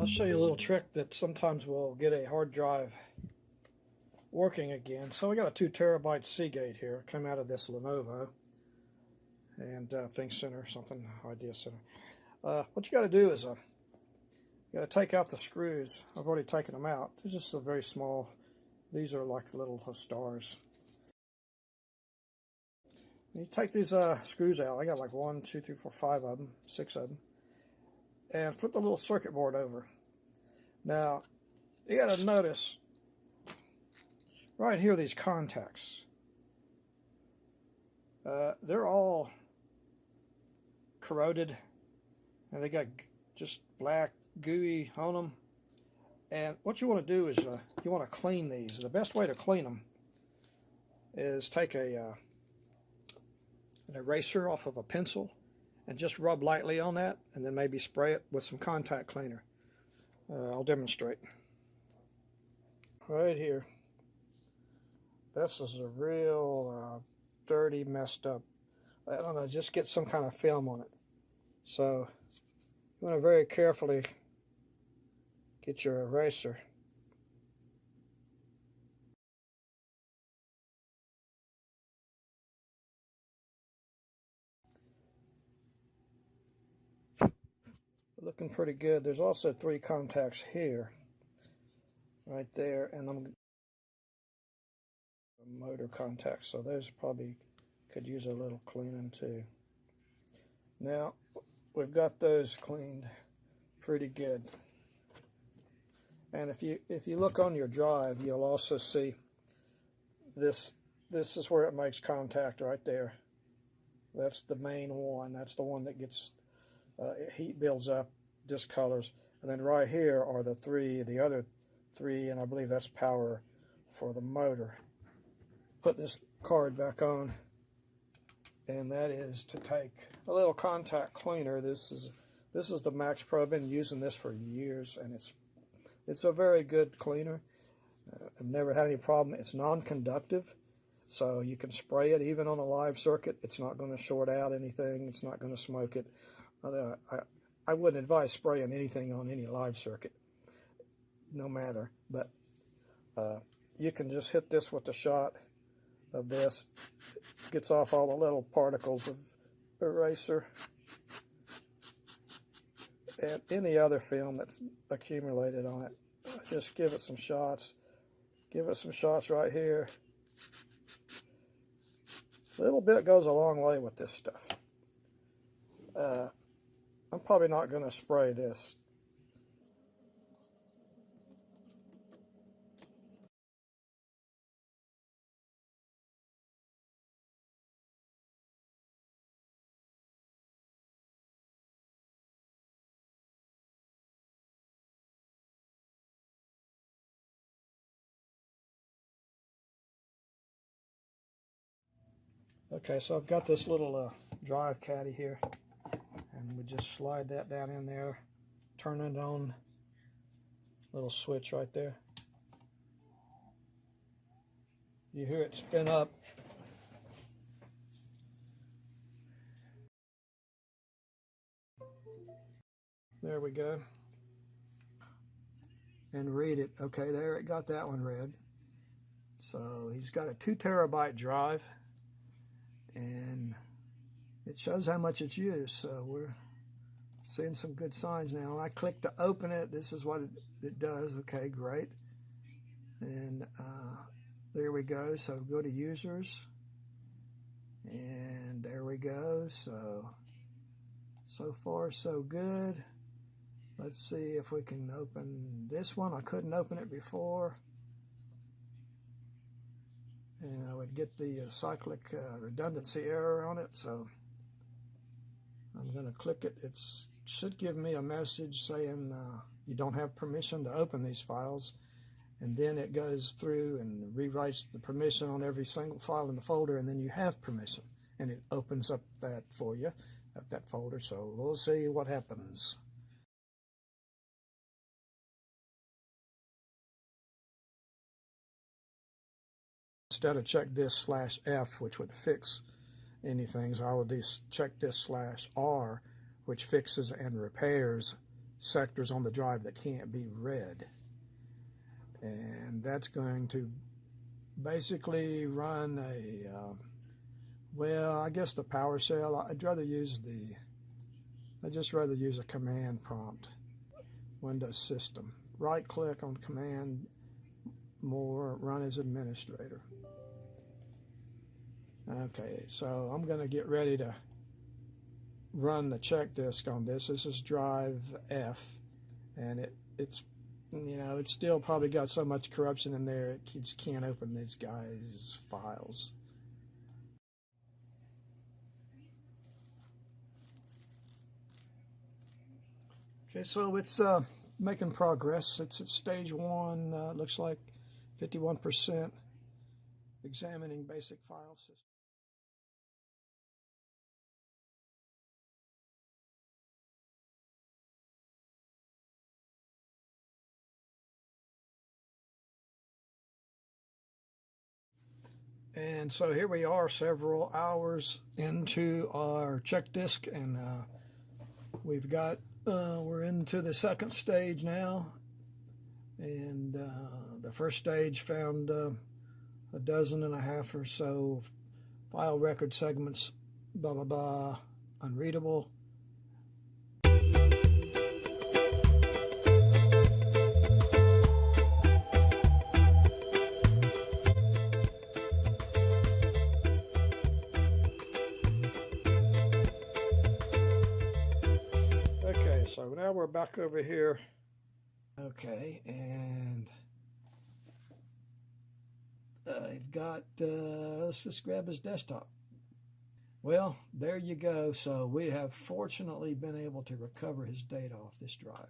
I'll show you a little trick that sometimes will get a hard drive working again. So we got a 2 terabyte Seagate here, came out of this Lenovo and Think Center, something, Idea Center. What you got to do is you got to take out the screws. I've already taken them out. They're just a very small. These are like little stars. And you take these screws out. I got like 1, 2, 3, 4, 5 of them, 6 of them, and flip the little circuit board over. Now you got to notice right here these contacts. They're all corroded, and they got just black gooey on them. And what you want to do is you want to clean these. The best way to clean them is take an eraser off of a pencil and just rub lightly on that, and then maybe spray it with some contact cleaner. I'll demonstrate. Right here. This is a real dirty, messed up. I don't know, just get some kind of film on it. So you want to very carefully get your eraser. Looking pretty good. There's also 3 contacts here, right there, and I'm motor contacts, so those probably could use a little cleaning too. Now we've got those cleaned pretty good, and if you look on your drive, you'll also see this is where it makes contact right there. That's the main one. That's the one that gets heat builds up, discolors, and then right here are the other three, and I believe that's power for the motor. Put this card back on, and that is to take a little contact cleaner. This is the Max Pro. I've been using this for years, and it's a very good cleaner. I've never had any problem. It's non-conductive, so you can spray it even on a live circuit. It's not going to short out anything. It's not going to smoke it. I wouldn't advise spraying anything on any live circuit, no matter. But you can just hit this with a shot of this. It gets off all the little particles of eraser and any other film that's accumulated on it. Just give it some shots. Give it some shots right here. A little bit goes a long way with this stuff. I'm probably not going to spray this. Okay, so I've got this little drive caddy here, and we just slide that down in there, turn it on, little switch right there. You hear it spin up. There we go. And read it. Okay, there, it got that one read. So he's got a 2 terabyte drive, and it shows how much it's used. So we're seeing some good signs now. I click to open it. This is what it does. Okay, great. And there we go. So go to users, and there we go. So far so good. Let's see if we can open this one. I couldn't open it before, and I would get the cyclic redundancy error on it. So I'm going to click it. It should give me a message saying you don't have permission to open these files, and then it goes through and rewrites the permission on every single file in the folder, and then you have permission, and it opens up that for you, that folder. So we'll see what happens. Instead of check disk /F, which would fix anything, so I would do check disk /R, which fixes and repairs sectors on the drive that can't be read. And that's going to basically run a, well, I guess the PowerShell. I'd just rather use a command prompt. Windows System. Right click on Command, More, Run as Administrator. Okay, so I'm going to get ready to run the check disk on this. This is drive F, and it's it's still probably got so much corruption in there it just can't open these guys' files. Okay, so it's making progress. It's at stage 1. Looks like 51% examining basic file system. And so here we are several hours into our check disk, and we've got, we're into the second stage now. And the first stage found 12.5 or so file record segments, blah, blah, blah, unreadable. Okay, so now we're back over here. Okay, and I've got, let's just grab his desktop. Well, there you go. So we have fortunately been able to recover his data off this drive.